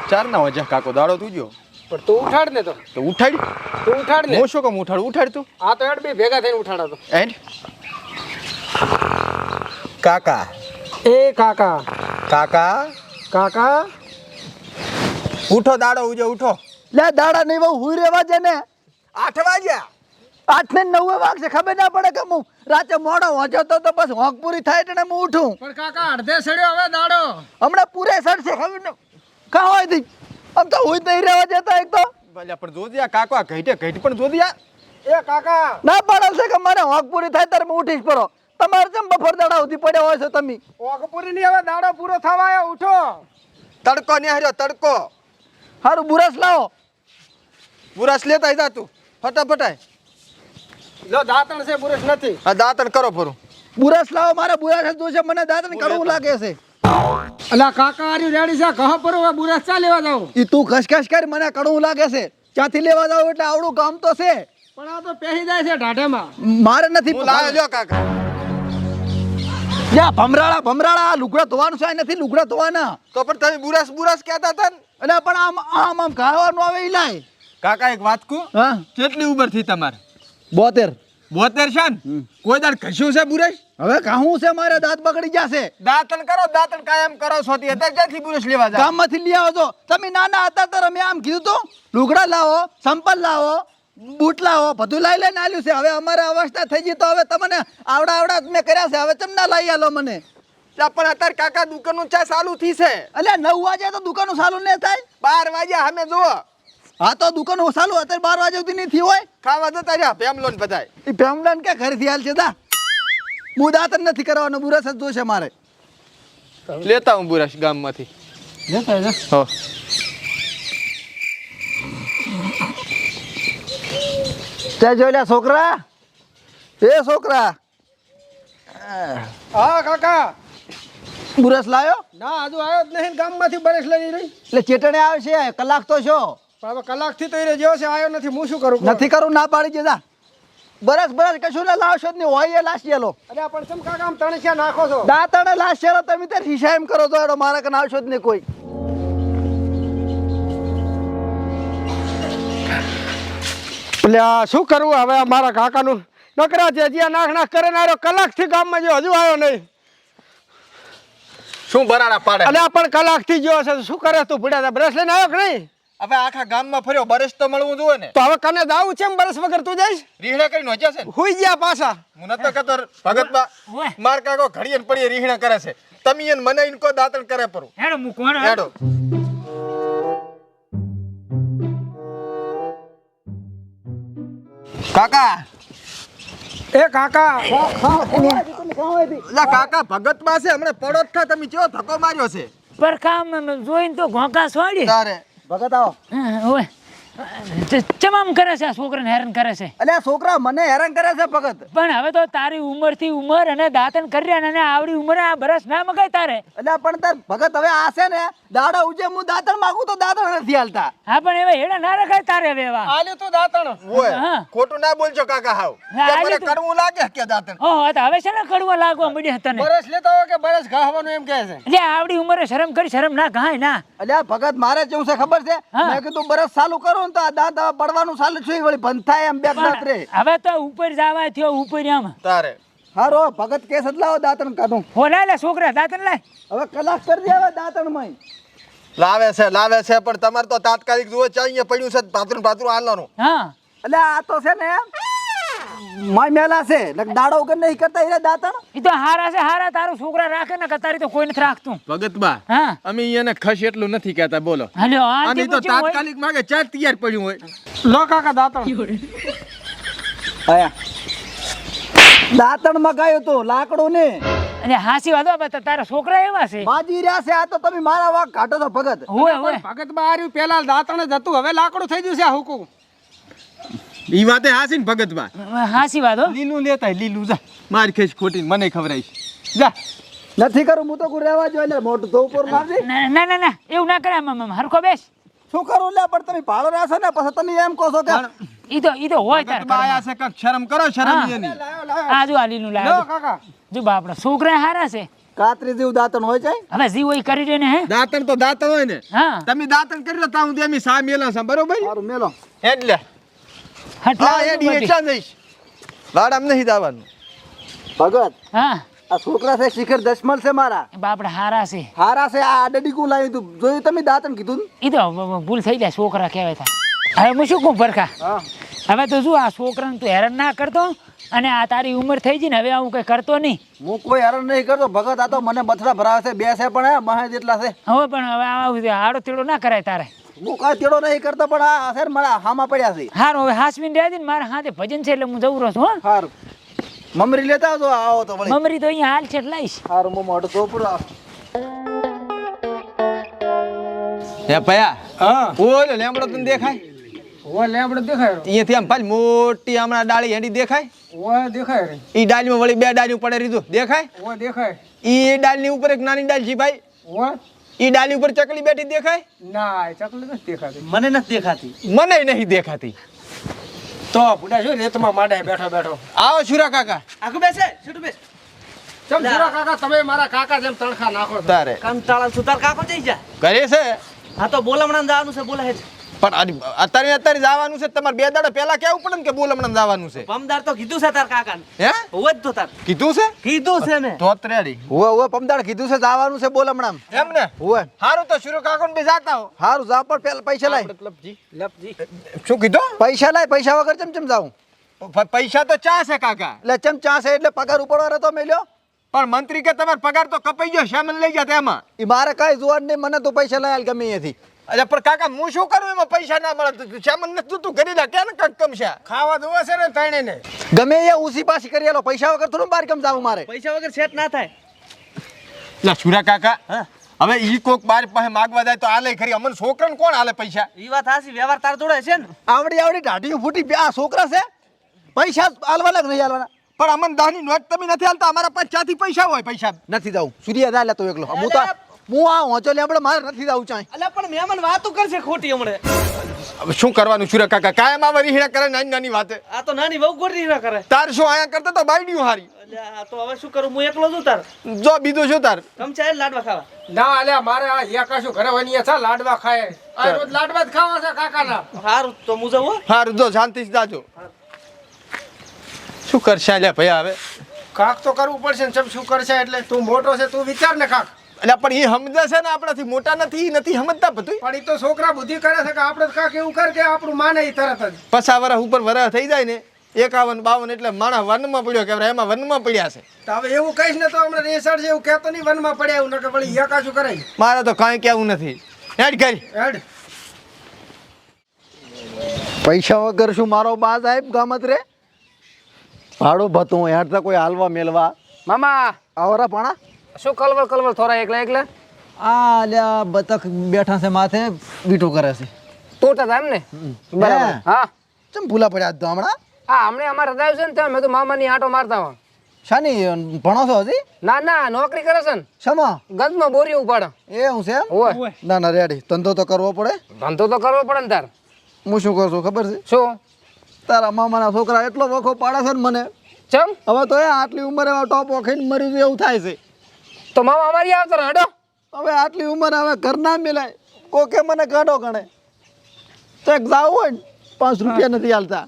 ચારના વાજ્યા કાકો દાડો તું ગયો પણ તું ઉઠાડ ને તો ઉઠાડી તું ઉઠાડ ને હું શું કામ ઉઠાડ તું આ તો હેડ બે ભેગા થઈને ઉઠાડા તો એન્ડ કાકા એ કાકા કાકા કાકા ઉઠો દાડો ઉજે ઉઠો લે દાડા નહીં બહુ હુઈ રેવા છે ને 8 વાગ્યા 8 ને 9 વાગશે ખબર ના પડે કે હું રાતે મોડો વાંચો તો બસ હોંક પૂરી થાય એટલે હું ઉઠું પણ કાકા અડધે સડ્યો હવે દાડો હમણાં પૂરે સડશે ખબર ને કા હોય દી આમ તો હુઈ નહીં રહેવા જતા એક તો ભલે પણ જોદિયા કાકા ઘઈટે પણ જોદિયા એ કાકા ના પડે છે કે મારે હોંક પૂરી થાય ત્યારે હું ઉઠીશ પરો તમારે જેમ બફોર દાડા સુધી પડ્યા હોય છો તમે ઓગપુરી ની હવે દાડો પૂરો થવા આવ્યો ઉઠો તડકો ને હાર્યો તડકો હારું બુરસ લાવો બુરસ લેતા જા તું ફટાફટાય લો દાંતણ છે બુરશ નથી આ દાંતણ કરો ફરું બુરસ લાવો મારે બુરસ જ જોશે મને દાંતણ કડવું લાગે છે અલા કાકા આરી રેડી છે કહો પર હવે બુરશ ચા લેવા જાવ ઈ તું ખસખસ કરી મને કડવું લાગે છે ત્યાંથી લેવા જાવ એટલે આવડું કામ તો છે પણ આ તો પહેરી જાય છે ઢાઢેમાં મારે નથી હું લાવ્યો લ્યો કાકા લ્યા ભમરાળા લુગડા ધોવાનું છે નથી લુગડા ધોવાના તો પણ તમે બુરસ કહેતા હતા ને એટલે પણ આમ ખાવાનું આવે ઈ લાય કાકા એક વાત કહું હા કેટલી ઉંમર થી તમારે 72 72 છે ને કોઈ દાડ ઘસ્યું છે બુરસ હવે કાહું છે મારે દાંત બગડી જશે દાંતણ કરો દાંતણ કાયમ કરો છો તી અત્યારે ક્યાંથી બુરસ લેવા જા ગામમાંથી લઈ આવો છો તમે નાના હતા ત્યારે મેં આમ કીધું તો લુગડા લાવો સંપલ લાવો બૂટ લાવો બધું લાઈ લઈને આલ્યું છે હવે અમારે અવસ્થા થઈ ગઈ તો હવે તમને આવડા મેં કર્યા છે હવે ચમ ના લઈ આલો મને પણ અત્યારે કાકા દુકાનનું ચા ચાલુ થી છે અલ્યા 9 વાગે તો દુકાન ચાલુ ન થાય 12 વાગ્યા અમે જો હા તો દુકાન ચાલુ અત્યારે 12 વાગે સુધી નહીં થઈ હોય ખાવા જતા રહ્યા ફેમલો ને બધાય એ ફેમલાન કે ઘરેથી હાલ છે દા હું દાંત નથી કરવાનો બુરસ જ જોશે મારે લેતા હું બુરસ ગામમાંથી હો તે જોઈ છોકરા એ છોકરા હા કાકા બુરસ લાયો ના હજુ આવ્યો જ નહીં ગામમાંથી બરસ લઈ રહી એટલે ચેટણે આવે છે કલાક તો છો પણ હવે કલાકથી તો એ જેવો છે આવ્યો નથી હું શું કરું નથી કરું ના પાડી જતા બરસ કશું ના લાવશો જ નહીં હોય એ લાશ ચેલો અરે પણ ચમ કાકા આમ તણસ્યા નાખો છો દાંતણે લાશ ચેલો તમે ત્યારે હિસા એમ કરો તો એડો મારા કને આવશો જ નહીં કોઈ એટલે શું કરવું હવે મારા કાકાનું નકરા છે જ્યાં નાખ કરે ને આવ્યો કલાકથી ગામમાં જો હજુ આવ્યો નહીં શું બરાડા પાડે અલ્યા પણ કલાકથી ગયો છે શું કરે તું ભૂડ્યા બ્રશ લઈને આવ્યો કે નહીં હવે આખા ગામમાં ફર્યો બરસ તો મળવું જોઈએ ને તો હવે કને જાવું છે એમ બરસ વગર તું જઈશ રીહણા કરીને હોચ્યા છે ને હુઈ ગયા પાછા હું નતો કહેતો ભગતબા માર કાકો ઘડીએ ને પડીએ રીહણા કરે છે તમે એને મને એને કો દાંતણ કરે પરું હેડો હું કોણ હેડો કાકા એ કાકા લા કાકા ભગતબા છે હમણે પડો જ થા તમે કેવો ધક્કો માર્યો છે પર કામ જોઈને તો ઘોંકા છોડી તારે ભગત આવો ઓય ચમામ કરે છે આ છોકરાને હેરાન કરે છે અલ્યા છોકરા મને હેરાન કરે છે ભગત પણ હવે તો તારી ઉંમરથી ઉંમર અને દાંતણ કર્યા અને આવડી ઉંમરે આ બરસ ના મગાય તારે અલ્યા પણ તાર ભગત હવે આ છે ને દાડા ઉજે હું દાંતણ માંગુ તો દાંતણ નથી હાલતા હા પણ એવા હેડા ના રખાય તારે હવે એવા આલ્યું તું દાંતણ ઓય હા. ખોટું ના બોલજો કાકા હાવ હા, કે મને આલ્યું તું. કરવું લાગે કે દાંતણ ઓહો તો હવે છે ને કડવા લાગવા મળ્યા તને બરસ લેતો હોય કે બરસ ઘાવાનું એમ કહે છે એટલે આવડી ઉંમરે શરમ કરી શરમ ના ઘાય ના અલ્યા ભગત મારે કેવું છે ખબર છે હા. મેં કીધું બરસ ચાલુ કરું ને તો આ દાંત હવે પડવાનું ચાલુ છે વળી બંધ થાય એમ બે દાંત રે પણ હવે તો ઉપર જવા થયો ઉપર આમ તારે હારો ભગત કેસ જ લાવો દાંતણ કાઢું હો લે છોકરા દાંતણ લાય હવે કલાક કરી દે હવે દાંતણ માં લાવે છે પણ તમારે તો તાત્કાલિક જુઓ ચા અહીંયા પડ્યું છે પાતરું હાલવાનું હા એટલે આ તો છે ને માય મેલા છે ને દાડો વગર નહીં કરતા એને દાંતણ એ તો હારા છે હારા તારું છોકરા રાખે ને કે તારી તો કોઈ નથી રાખતું ભગતબા હા અમે એને ખસ એટલું નથી કહેતા બોલો હલ્યો આ આની તો તાત્કાલિક માંગે ચા તૈયાર પડ્યું હોય લો કાકા દાંતણ આયા દાંતણ મગાયો તો લાકડું ને અને હાસી વાદો તારા છોકરા એવા છે બાજી રહ્યા છે આ તો તમે મારા વાક કાઢો તો ભગત હોય હોય ભગત બા આર્યું પેલા દાંતણ જ હતું હવે લાકડું થઈ ગયું છે આ હુકું ઈ વાતે હાસી ને ભગતબા હાસી વાદો લીલું લેતા લીલું જા માર ખેંચ ખોટી મને ખવરાઈશ જા નથી કરું હું તો કોઈ રહેવા જોઈએ એટલે મોટું તો ઉપર મારજે ના ના ના એવું ના કરે આમ હરખો બેસ શું કરું લે પણ તમે ભાડો રહેશો ને પછી તમે એમ કહો છો કે ઈ તો હોય તાર ભગતબા આયા છે કાંઈક શરમ કરો શરમ એની લાયો આ જો આલીનું લો લાયો કાકા જો બાપડા છોકરા હારા છે કાતરી જેવું દાંતણ હોય જાય હવે જીવ હોય કરી દે ને હે દાંતણ તો દાંતણ હોય ને હા તમે દાંતણ કરી લો તાઉં તેમી સા મેલા છે બરોબર સારું મેલો એટલે હટલા હા એ ડીચા જઈશ વાડામ નહીં જવાનું ભગત હા આ છોકરા છે શિખર દશમલ છે મારા બાપડે હારા છે હારા છે આ ડડીકું લાવ્યું તું જોયું તમે દાંતણ કીધું ને? ઈ તો ભૂલ થઈ જાય છોકરા કહેવાય તા હવે હું શું કહું ભરખા હા હવે તો શું આ છોકરાને તું હેરાન ના કરતો અને આ તારી ઉંમર થઈ ગઈ ને હવે હું કઈ કરતો નહીં હું કોઈ હેરાન નહીં કરતો ભગત આ તો મને બથડા ભરાવે છે બે છે પણ હે મહા જેટલા છે હવે પણ હવે આવું હાડો તેડો ના કરાય તારે હું કાંઈ તેડો નહીં કરતો પણ આ છે ને મારા હામાં પડ્યા છે હારું હવે હાસમીન રહ્યા છે ને મારા હાથે ભજન છે એટલે હું જવું રહું છું હો સારું મમરી લેતા આવજો આવો તો વળી મમરી તો અહીંયા હાલ છે એટલે લાવીશ સારું હું મોઢું તો પૂરા હે ભયા હા ઓલો લેમડો તને દેખાય ઓય લેબડે દેખાય અહીંયાથી આમ પાલ મોટી હમણાં ડાળી હેડી દેખાય ઓય દેખાય રે ઈ ડાળીમાં વળી બે ડાળીઓ પડે રીધું દેખાય ઓય દેખાય ઈ ડાળની ઉપર એક નાની ડાળ છે ભાઈ ઓય ઈ ડાળી ઉપર ચકલી બેઠી દેખાય ના ચકલી નથી દેખાતી મને નથી દેખાતી મને નહીં દેખાતી તો બુડા જો રેતમાં માડે બેઠો બેઠો આવો શુરા કાકા આગળ બેસે છૂટું બેસ ચમ સુરા કાકા તમે મારા કાકા જેમ તણખા નાખો છો. તારે કંટાળા સુતાર કાકો જઈ જા કરે છે હા તો બોલમણા જવાનું છે બોલે છે પણ અત્યારે જવાનું છે તમારે બે દાડા પહેલા કેવું પડે ને કે બોલ હમણાં જવાનું છે પમદાર તો કીધું છે તાર કાકા હે હોવ જ તો તાર કીધું છે કીધું છે ને તો રેડી હોવે હોવે પમદાર કીધું છે જવાનું છે બોલમણા એમ ને હોવે સારું તો શુરુ કાકો બે જાતા હો સારું જા પણ પેલા પૈસા લાય લપજી શું કીધું પૈસા લાય પૈસા વગર ચમ જાઉં પૈસા તો ચા છે કાકા એટલે ચમ ચા છે એટલે પગાર ઉપડવાનો તો મેલ્યો પણ મંત્રી કે તમારો પગાર તો કપાઈ ગયો શામન લઈ ગયા એમાં એ મારે કાંઈ જોવાનું નહીં મને તો પૈસા લાય ગમે અહીંયાથી અરે પણ કાકા હું શું કરું એમાં પૈસા ના મળે તો શામન નથી તું કરી લે ક્યાં ને કંઈક કમશે ખાવા દોવા છે ને તણે ને ગમે એ ઉસી પાછી કરી આલો પૈસા વગર થોડું બહાર કેમ જાવું મારે પૈસા વગર સેટ ના થાય લા શુરા કાકા હવે ઈ કોક બાર પાસે માગવા જાય તો આલે ખરી અમન છોકરાને કોણ આલે પૈસા ઈ વાત હાસી વ્યવહાર તાર જોડે છે ને આવડી આવડી ઢાઢી ફૂટી બે આ છોકરા છે પૈસા આલવાના કે નહીં આલવાના પણ અમન દહની નોટ તમે નથી હાલતા અમારા પાસે ચાથી પૈસા હોય પૈસા નથી જાવું સૂર્ય જાય તો એકલો હું આ હોંચો લેબડે મારે નથી જાવું ચાય અલ્યા પણ મહેમાન વાતો કરશે ખોટી હમણે હવે શું કરવાનું શુરા કાકા કાયમ આવા રીહણા કરે નાની નાની વાતે આ તો નાની વહુ ગોરી ના કરે તાર શું આયા કરતા તો બાયડીયું હારી અલ્યા આ તો હવે શું કરું હું એકલો છું તાર જો બીજું શું તાર કમચા લાડવા ખાવા ના અલ્યા મારે આ યાકાશું ઘરે વનિયા છે લાડવા ખાય આ રોજ લાડવા જ ખાવા છે કાકાના સારું તો હું જાઉં હો. હારું જો શાંતિથી જાજો શું કરશે અલ્યા ભૈયા હવે કાક તો કરવું પડશે ને ચમ શું કરશે એટલે તું મોટો છે તું વિચાર ને કાક એટલે પણ એ સમજે છે ને આપણાથી મોટા નથી ઈ નથી સમજતા બધું પણ ઈ તો છોકરા બુદ્ધિ કરે છે કે આપણે કાક એવું કર કે આપણું માને ઈ તરત જ પસા વરસ ઉપર વરસ થઈ જાય ને 51 52 એટલે માણસ વનમાં પડ્યો કે એમાં વનમાં પડ્યા છે તો હવે એવું કહીશ ને તો હમણાં રેસડ છે એવું કહેતો નહીં વનમાં પડ્યા એવું નકર વળી યાકાશું કરાય મારે તો કાંઈ કેવું નથી હેડ કરી હેડ પૈસા વગર શું મારો બા સાહેબ ગામત રે ભાડું ભતું યાર તો કોઈ હાલવા મેલવા મામા આવરા પાણા શું કલવલ થોડા એકલા એકલા આ લ્યા બતક બેઠા છે માથે બીટો કરે છે તોતા હતા એમ ને બરાબર હા ચમ ભૂલા પડ્યા આજ તો હમણાં હા હમણાં અમારે રજાયું છે ને ત્યાં મેં તો મામાની આંટો મારતા હોય શાની ભણો છો હજી ના ના નોકરી કરે છે ને શમા ગંજમાં બોરી ઉપાડે એ હું છે એમ? હોય ના ના રેડી ધંધો તો કરવો પડે ધંધો તો કરવો પડે ને તાર હું શું કરું છું ખબર છે શું તારા મામાના છોકરા એટલો વખો પાડે છે ને મને ચમ હવે તો એ આટલી ઉંમરે ટોપ ઓખીને મરી જાય એવું થાય છે તો મામા અમારી આવતો ને હડો હવે આટલી ઉંમર હવે ઘર ના મિલાય કોકે મને કાઢો ગણે તો એક જાવું હોય ને 5 રૂપિયા નથી હાલતા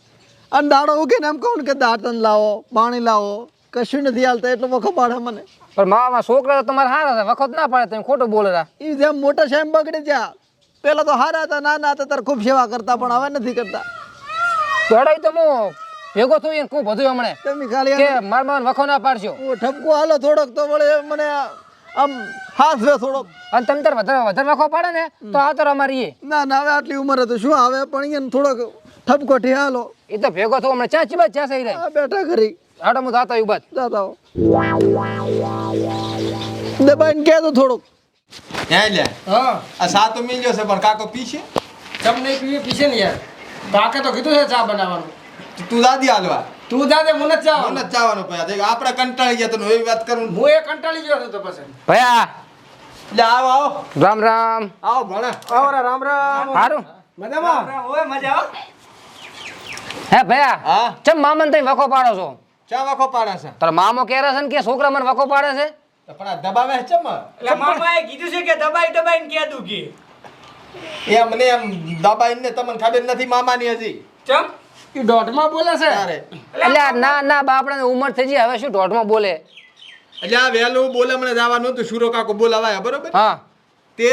અને દાડો ઉગીને એમ કહું ને કે દાંતન લાવો પાણી લાવો કશું નથી હાલતા એટલો વખો પાડે મને પણ મામા છોકરા તો તમારે હારા છે વખત ના પડે તમે ખોટું બોલે રા એ જેમ મોટા સાહેબ બગડી ગયા પેલા તો હારા હતા નાના હતા ત્યારે ખૂબ સેવા કરતા પણ હવે નથી કરતા તો હડો ઈ તો હું ભેગો થયું એને ખૂબ બધું હમણે તમે ખાલી કે માર માર વખો ના પાડશો ઠપકો હાલો થોડોક તો વળે મને આમ હાથ રે થોડોક અને તમે તાર વધારે વખો પાડે ને તો આ તો અમારી એ ના ના હવે આટલી ઉંમર હતી શું આવે પણ એને થોડોક ઠપકો ઠી હાલો એ તો ભેગો થયો હમણાં ચા ચીબા ચા સહી રહે આ બેઠા ઘરી હડો હું જાતા ઉભા જાતા હો દબાઈને કહે તો થોડુંક હે લે હા આ સા તો મિલ્યો છે પણ કાકો પીશે ચમ નહીં પીએ પીશે ને યાર કાકે તો કીધું છે ચા બનાવવાનું તું દાદી હાલવા તું જાતે મને જ ચા મને જ જવાનું પૈયા આપણે કંટાળી ગયા તો એવી વાત કરું હું એ કંટાળી ગયો હતો તો પછી ભયા એટલે આવો આવો રામ રામ આવો ભણે આવરા રામ રામ સારું મજામાં ઓય મજા આવ હે ભયા હા ચમ મામન તઈ વખો પાડો છો ચા વાખો પાડા છે તારો મામો કહે છે ને કે છોકરા મને વખો પાડે છે પણ આ દબાવે છે ચમ એટલે મામાએ કીધું છે કે દબાઈ દબાઈને કહેતું કે એમ ને એમ દબાઈને તમને ખબર નથી મામાની હજી ચમ એ દોઢમાં બોલે છે તારે એટલે ના ના બાપડાને ઉંમર થઈ ગઈ હવે શું દોઢમાં બોલે એટલે આ વહેલું બોલમણે જવાનું હતું સુરો કાકો બોલાવાયા બરોબર હા તે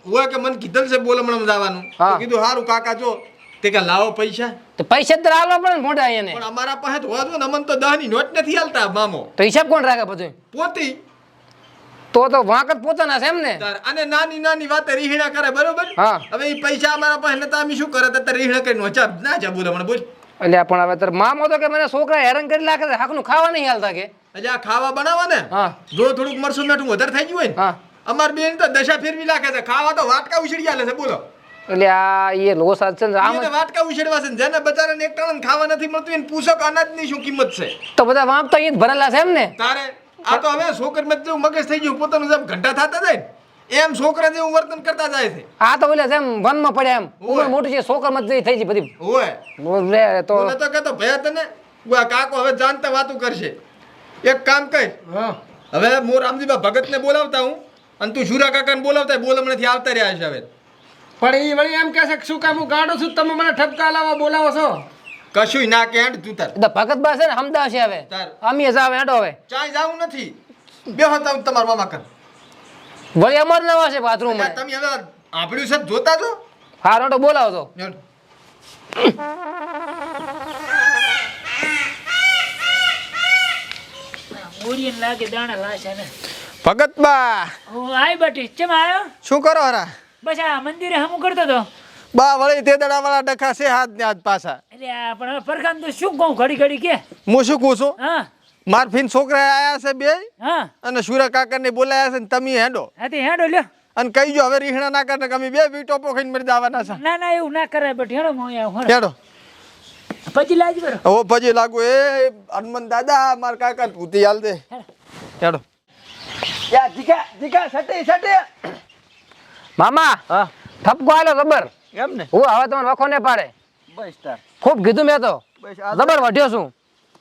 હોય કે મને કીધું છે બોલમણે જવાનું હા. તો કીધું હારું કાકા જો તે કે લાવો પૈસા તો પૈસા તો આલવા પડે ને મોઢા એને પણ અમારા પાસે તો હોવા ને અમને તો 10 ની નોટ નથી હાલતા મામો તો હિસાબ કોણ રાખે બધું પોતી તો વાંક જ પોતાના છે એમ ને તાર અને નાની નાની વાતે રીહણા કરે બરોબર હા. હવે એ પૈસા અમારા પાસે નતા અમે શું કરે તો રીહણા કરીને વચા ના જા બોલમણે બોલ એટલે પણ હવે તાર મામો તો કે મને છોકરા હેરાન કરી નાખે છે હાકનું ખાવા નહીં હાલતા કે એટલે આ ખાવા બનાવો ને હા. જો થોડુંક મરસું મેઠું વધારે થઈ ગયું હોય ને હા અમાર બેન તો દશા ફેરવી નાખે છે ખાવા તો વાટકા ઉછળી આલે છે બોલો એટલે આ એ લોસ છે ને આમ એને વાટકા ઉછળવા છે ને જેને બચારાને એક ટણ ખાવા નથી મળતું એને પૂછો કે અનાજની શું કિંમત છે તો બધા વાંક તો એ જ ભરેલા છે એમ ને તારે આ તો હવે છોકર મત જેવું મગજ થઈ ગયું પોતાનું જેમ ઘંટા થતા જાય ને એમ છોકરા જેવું વર્તન કરતા જાય છે આ તો બોલે એમ વનમાં પડ્યા એમ ઉંમર મોટી છે છોકરા મત થઈ ગઈ બધી ઓય બોલે તો બોલે તો કહેતો ભયા તને આ કાકો હવે જાણતા વાતું કરશે એક કામ કર હા હવે હું રામજીબા ભગતને બોલાવતા હું અને તું શુરા કાકાને બોલાવતા બોલમણેથી આવતા રહ્યા છે હવે પણ એ વળી એમ કહે છે કે શું કામ હું ગાડો છું તમે મને ઠપકા લાવવા બોલાવો છો કશુંય ના કે હેડ તું તાર ભગત બા છે ને હમદા છે હવે તાર. અમી જાવ હેડો હવે ચાય જાવું નથી બેહો તમે તમારા મામા કર વળી અમાર નવા છે બાથરૂમ એટલે તમે હવે આંભળ્યું છે જોતા છો હારો તો બોલાવો તો હેડ. મૂડીને લાગે દાણા લાશે ને ભગત બા હું આઈ બટી ચમ આવ્યો શું કરો હરા બસ આ મંદિરે હમું કરતો તો બા વળી તે દડા વાળા ડખા છે હાથ ને હાથ પાછા એટલે આ પણ હવે પરખામ તો શું કહું ઘડી ઘડી કે હું શું કહું છું હા મારફીન છોકરા આયા છે બે હા અને સુરા કાકાને બોલાયા છે ને તમે હેડો હાથી હેડો લ્યો અને કહી જો હવે રીહણા ના કરે અમે બે બી ટોપો ખાઈને મરી જવાના છે ના ના એવું ના કરાય બટ હેડો હું આવું હેડો પછી લાજી બરો ઓ પછી લાગુ એ હનુમાન દાદા માર કાકા ભૂતી હાલ દે હેડો યા જીકા જીકા સટી સટી મામા ઠપકો આલો જબર એમ ને હું હવે તમને વખો ને પાડે બસ તાર ખૂબ કીધું મેં તો બસ આ જબર વઢ્યો છું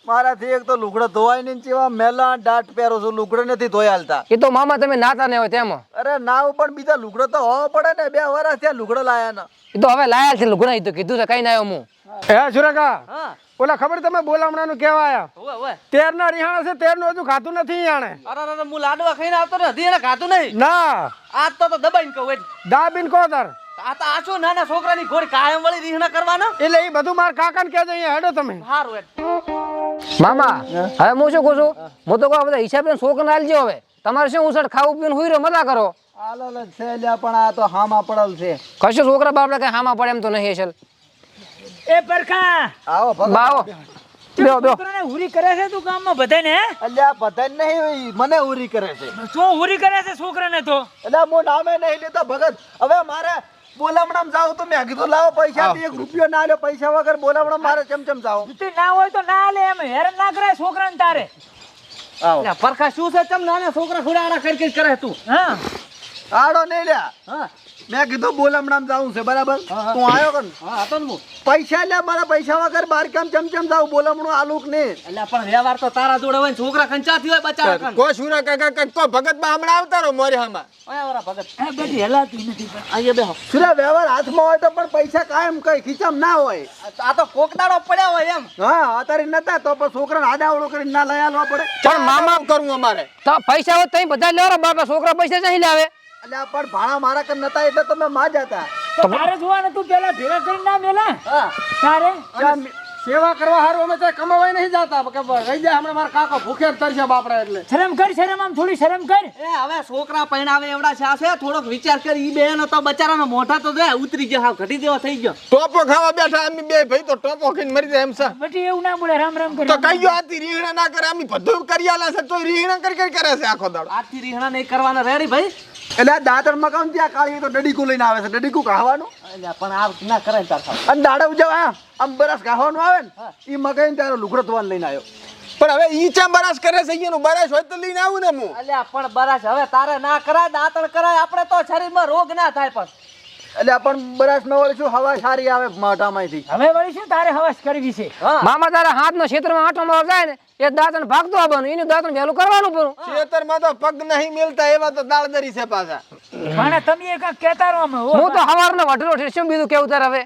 મારાથી એક તો લુગડો ધોવાય નહીં ચેવા મેલા દાટ પહેરો છું લુગડો નથી ધોઈ હાલતા એ તો મામા તમે નાતા ને હોય તેમાં અરે નાવ પણ બીજા લુગડો તો હોવો પડે ને 2 વર્ષ થયા લુગડો લાયા ને એ તો હવે લાયા છે લુગડા ઈ તો કીધું છે કઈ ના આવ્યો હું હે સુરેખા હા ઓલા ખબર તમે બોલામણાનું કેવા આયા ઓવે ઓવે 13 ના રિહાણા છે 13 નું હજુ ખાતું નથી આણે અરે અરે હું લાડવા ખાઈને આવતો ને હજી એને ખાતું નહીં ના આજ તો દબાઈને કહું એટલે દાબીન કો તાર આ તો આ શું નાના છોકરાની ઘોડી કાયમ વળી રીહણા કરવાના એટલે એ બધું મારા કાકાને કહેજો અહીંયા હેડો તમે સારું એટલે મામા હવે હું શું કહું છું હું તો કહું બધા હિસાબે છોકરાને આલજો હવે તમારે શું ઉસળ ખાવું પીવું હુઈ રહ્યો મજા કરો આલો છે લ્યા પણ આ તો હામાં પડલ છે કશું છોકરા બાપડા કઈ હામાં પડે એમ તો નહીં અસલ એ પરખા આવો ભગત બાવો બેહો બેહો છોકરાને હુરી કરે છે તું ગામમાં બધાને હે અલ્યા બધાય નહીં મને ઉરી કરે છે શું હુરી કરે છે છોકરાને તો એટલે હું નામે નહીં લેતો ભગત હવે મારે બોલામણામ જાવ તો મેં કીધું લાવો પૈસા 1 રૂપિયો ના લ્યો પૈસા વગર બોલામણામ મારે ચમચમ જાવ તું ના હોય તો ના લે એમ હેરાન ના કરાય છોકરાને તારે આવો પરખા શું છે ચમ નાના છોકરા ખુડાડા કરી કરે તું હા આડો નહીં લ્યા હા મેં કીધું બોલામણામ જાવું છે બરાબર તું આવ્યો કન હા હતો ને હું પૈસા લે મારા પૈસા વગર બાર કામ ચમચમ જાવ બોલામણું આલુક ને એટલે પણ વ્યવહાર તો તારા જોડે હોય છોકરા કંચાથી હોય બચારા કો સુરા કાકા કઈ ભગત બા હમણાં આવતા રહો મોરે હામાં ઓય ઓરા ભગત આ બધી હલાતી નથી અહીંયા બેહો સુરા વ્યવહાર હાથમાં હોય તો પણ પૈસા કાયમ કઈ ખીચામ ના હોય આ તો કોકડાળો પડ્યા હોય એમ હા અત્યારે નતા તો પણ છોકરાને આડાવડો કરીને ના લઈ આલવા પડે પણ મામા કરવું અમારે તો પૈસા હોય તો બધા લેવા બાપા છોકરા પૈસા નહીં લાવે એટલે પણ ભાણા મારા કર નતા એટલે તો મેં માં જતા તો તારે જોવાને તું પેલા ભેગા કરીને ના મેલા હા તારે સેવા કરવા હારું અમે તો કમાવાય નહીં જાતા કે રહી જાય હમણાં મારા કાકા ભૂખે તરશે બાપડા એટલે શરમ કર શરમ આમ થોડી શરમ કર એ હવે છોકરા પૈણાવે એવડા છે આ છે થોડોક વિચાર કરી ઈ બેનો તો બચારાનો મોઢા તો જાય ઉતરી ગયો હાવ ઘટી જેવો થઈ ગયો ટોપો ખાવા બેઠા અમે બે ભાઈ તો ટોપો ખાઈને મરી જાય એમ છે બટી એવું ના બોલે રામ રામ તો કરી કઈ ગયો આથી રીહણા ના કરે અમે બધું કરી આલા છે તો રીહણા કરી કરે છે આખો દાડો આજથી રીહણા નહીં કરવાના રેડી ભાઈ એટલે આ દાંતણ મકાન ત્યાં કાળી તો ડડીકુ લઈને આવે છે ડડીકુ ખાવાનું એટલે પણ આ ના કરે તાર ખાવ અને દાડા ઉજવ આમ બરસ ખાવાનું આવે ને ઈ મકાઈ તારો લુગડો ધોવાનું લઈને આવ્યો પણ હવે ઈ ચા બરાસ કરે છે એનું બરાસ હોય તો લઈને આવું ને હું અલ્યા પણ બરાસ હવે તારે ના કરાય દાંતણ કરાય આપણે તો શરીરમાં રોગ ના થાય પણ એટલે પણ બરાસ ન વળી શું હવા સારી આવે મોઢામાંથી. હવે વળી શું તારે હવસ કરવી છે? મામા તારા હાથનો ક્ષેત્રમાં આંટો મારવા જાય ને એ દાંતણ ભાગતો આવવાનું એનું દાંતણ વહેલું કરવાનું પડું. ખેતરમાં તો પગ નહીં મિલતા એવા તો દાળદરી છે પાછા. મને તમે એક કહેતા રહો અમે હું તો હવારનો વઢલો છે શું બીજું કેવું તાર હવે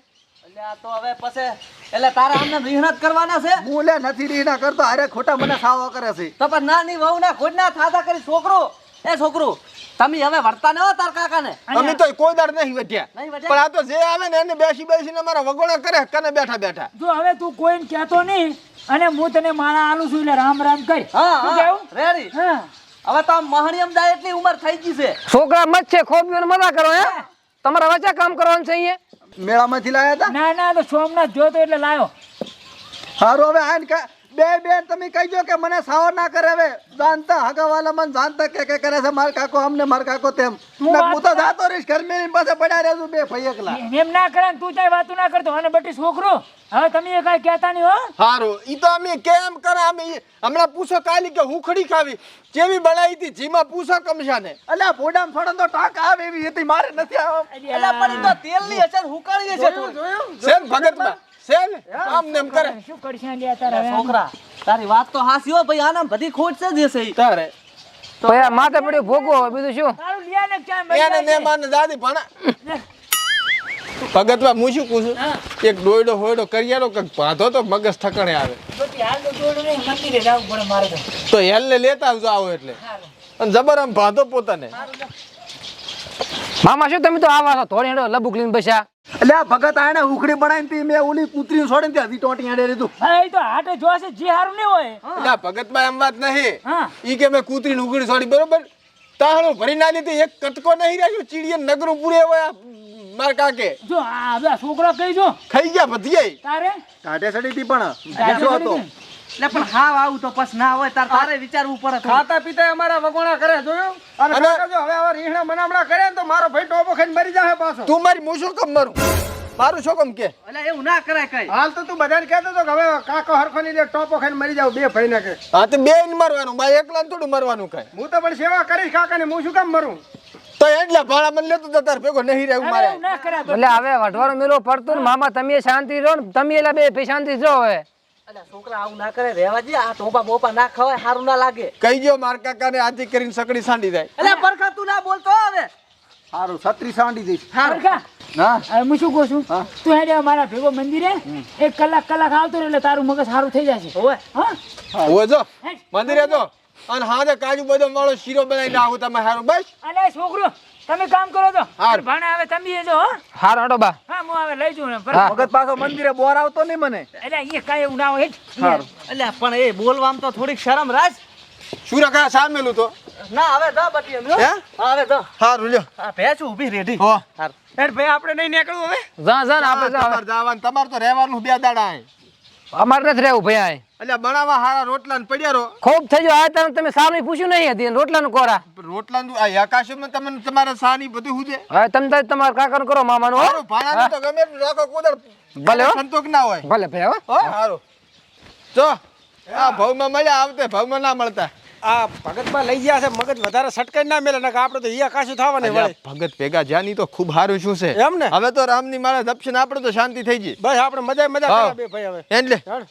એટલે આ તો હવે પછી એટલે તારા આમને રીહણા જ કરવાના છે. હું લે નથી રીના કરતો અરે ખોટા મને સાવા કરે છે. તો પણ નાની વહુ ના ખોટ ના થાતા કરી છોકરો એ છોકરું તમે હવે વર્તા ન હો તાર કાકાને. અમે તો કોઈ દાડ નહીં વધ્યા નહીં વધ્યા? પણ આ તો જે આવે ને એને બેસી બેસીને અમારા વગોળા કરે કને બેઠા બેઠા. જો હવે તું કોઈને કહેતો નહીં અને હું તને માણા આલું છું એટલે રામ રામ કરી. હા શું હા કહેવું? રેડી. હા. હવે તો આમ મહણિયમ દાયટ ની ઉંમર થઈ ગઈ છે. છોકરા મત છે ખોબીઓને મજા કરો હે તમારે વચ્ચે કામ કરવાનું છે અહીંયા મેળામાંથી લાયા હતા. ના ના તો સોમનાથ જોતો એટલે લાયો. સારું હવે આને બે બેન તમે કહીજો કે મને સાવો ના કરે હવે જાણતા હગાવાલા મને જાણતા કે કરે છે માર કાકો અમને માર કાકો તેમ. તું હું તો જાતો રહીશ ઘર મેં પાસે પડ્યા રહેશું બે ભાઈ એકલા. એમ ના કરે ને તું ચાય વાતું ના કરતો અને બટી છોકરો હવે તમે એ કાંઈ કહેતા નહીં હો. હારું ઈ તો અમે કેમ કરે અમે હમણાં પૂછો કાલી કે હુખડી ખાવી કેવી બનાવી હતી જીમાં પૂછો કમશાને. અલ્યા ફોડામ ફોડન તો ટાક આવે એવી હતી મારે નથી આવે. એટલે પણ ઈ તો તેલ ની અસર હુકાળી છે થોડી. સેન ભગતમાં સેન આમ નેમ કરે શું કરશે લે તારે હવે? છોકરા તારી વાત તો હાસી હો ભાઈ આનામ બધી ખોટ છે જ છે. તારે તો યાર માથે પડ્યું ભોગવો હવે બીજું શું તારું લ્યા ને ક્યાં મરી એને જાય ને છે? માને દાદી ભણા ભગતમાં હું શું પૂછું એક ડોયડો હોયડો કરિયારો કંઈક બાંધો તો મગજ ઠકણે આવે. બટી હાલ તો જોડું નહીં મંદિરે જવું પડે મારે તો. તો હેલને લેતા આવજો આવો એટલે અને જબર આમ બાંધો પોતાને. મામા શું તમે તો આવા છો થોડી હેડો લબુક લઈને બસ્યા અલ્યા ભગત આને ઉખડી બનાવીને તી મેં ઓલી કૂતરી છોડીને ત્યાં ટોટી આડે લીધું. હા એ તો હાટે જોશે જે હારું નહીં હોય. એટલે ભગતમાં એમ વાત નહીં હા. ઈ કે મેં કૂતરીને ઉગડી છોડી બરોબર તાહણું ભરી ના લીધી એક કટકો નહીં રાખ્યો ચીડીએ નગરું પૂરે હોય માર કાકે જો આ બધા છોકરા કહી જો ખાઈ ગયા બધીએ. તારે કાઢે સડી હતી પણ ગાડી બેઠો કરી હતો. દે. એટલે પણ હાવ આવું તો પછી ના હોય તારે વિચારવું પડે થોડું. ખાતા પીતા અમારા વગોણા કરે જોયું અને અને- કાકા જો હવે આવા રીહણા મનામણા કરે ને તો મારો ભાઈ ટોપો ખાઈને મરી જાય પાછો. તું મારી હું શું કમ મરું મારું શું કમ કે એટલે એવું ના કરાય કઈ. હાલ તો તું બધાને કહેતો હતો કે હવે કાકો હરખો ની દે ટોપો ખાઈને મરી જાવ બે ભાઈને કે હા તો બે ને મરવાનું બાય એકલા થોડું મરવાનું કઈ હું તો પણ સેવા કરીશ કાકાને હું શું કામ મરું. તો એટલે ભાડા મને લેતો તો તાર ભેગો નહીં રહેવું અરે મારે. એવું ના કરાય એટલે હવે વઢવાનો મેલો પડતો ને મામા તમે શાંતિ રહો ને તમે એટલે બે ભાઈ શાંતિ રહો હવે એટલે છોકરા આવું ના કરે રહેવા દે આ ટોપા બોપા ના ખવાય સારું ના લાગે. કહી ગયો માર કાકાને આથી કરીને સકડી સાંડી જાય. એટલે પરખા તું ના બોલતો હવે. સારું છત્રી સાંડી દઈશ. હરખા. ના હવે હું શું કહું છું તું હેડે મારા ભેગો મંદિરે એક કલાક આવતો રહે એટલે તારું મગજ સારું થઈ જશે. ઓય હા ઓય જો હેડ. મંદિરે જો અને હાજે કાજુ બદામ વાળો શીરો બનાવીને આવું તમે હારું બસ. અને છોકરો તમે કામ કરો તો હારું. ભાણા હવે તમે એ જો હો. હાર હડો બા હા હું હવે લઈ જઉં ને ભગત પાછો મંદિરે બોર આવતો નહીં મને. એટલે અહીંયા કાંઈ એવું ના હોય હેડ. એટલે પણ એ બોલવામાં તો થોડીક શરમ રાખ. શું રખા સામેલું તો ના હવે જા બટી એમ. હે? હા હવે જા. હારું લ્યો આ ભેંસ ઊભી રેડી. હો હેડ ભાઈ આપણે નહીં નીકળવું હવે. જા જા ને આપણે જા તમારે જવાનું તમારે તો રહેવાનું બે દાડા અહીં. અમારે નથી રહેવું ભાઈ એટલે બનાવવા હારા રોટલા ને પડ્યા રહો ખૂબ થઈ ગયો આ તમે સારું પૂછ્યું નહીં હતી રોટલાનું કોરા રોટલા નું આ આકાશમાં તમને તમારા સાની બધું હુજે હવે તમે તાર તમારા કાકાનું કરો મામાનું હો હારું ભાણાનું તો ગમે એટલું રાખો કોદર ભલે હો. સંતોષ ના હોય ભલે ભાઈ હો હો હારું જો આ ભાવમાં મળ્યા આવતે ભાવમાં ના મળતા. આ ભગતમાં લઈ ગયા છે મગજ વધારે સટકાઈ ના મેલે નકર આપણે તો ઈ આકાશું થવાને વળે. અલ્યા, ભગત ભેગા જ્યાંની તો ખૂબ સારું શું છે એમ ને? હવે તો રામની માળા દપશે ને આપણે તો શાંતિ થઈ ગઈ બસ આપણે મજા હા. કરે બે ભાઈ હવે એટલે ચાલ.